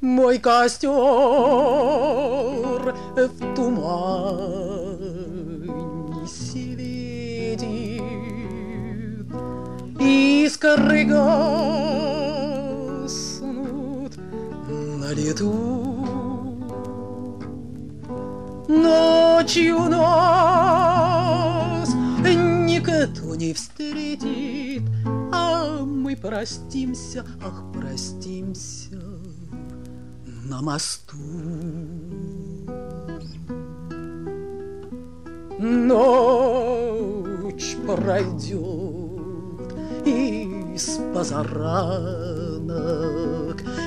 Мой костер в тумане светит, искры гаснут на лету. Ночью нас никто не встретит, а мы простимся, ах, простимся на мосту. Ночь пройдет из позаранок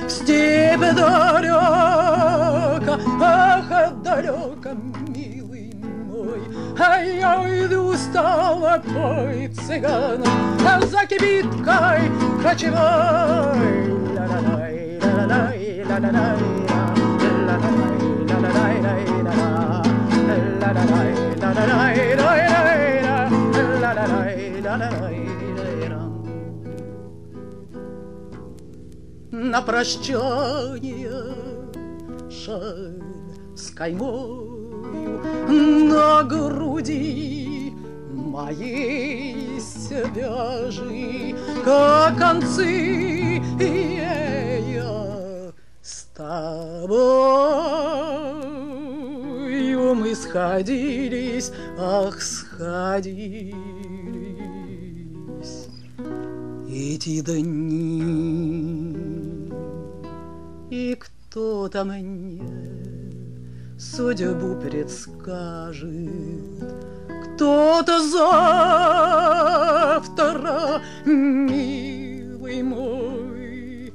в степь далека, ах, далеко, милый мой, а я уйду с толпой цыганок за кибиткой кочевой. Ла-ла-лай, ла-ла-лай, ла-ла-лай, на прощание шаль с каймою на груди моей свяжи, как концы я с тобою мы сходились, ах, сходились эти дни. И кто-то мне судьбу предскажет, кто-то завтра, милый мой,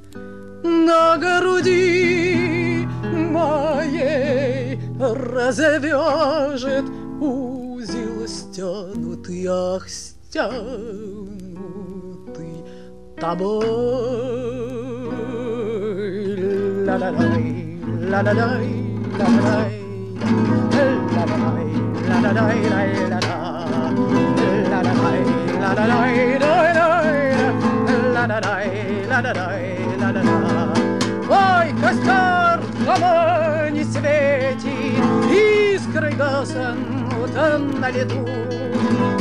на груди моей развяжет узел стянутый, ах, стянутый тобой. Ла-ла-лай, ла-ла-лай, ла-ла-лай, ла-ла-лай, ла-ла-лай, ла-ла-ла, ла-ла-лай, ла-ла-лай, ла-ла-лай, ла-ла-лай, ла-ла-ла. Ой, костер в тумане светит, искры гаснут на лету.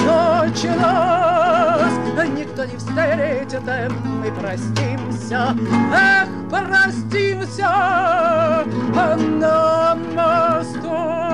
Ночью нас никто не встретит, мы простимся, эх, простимся на мосту.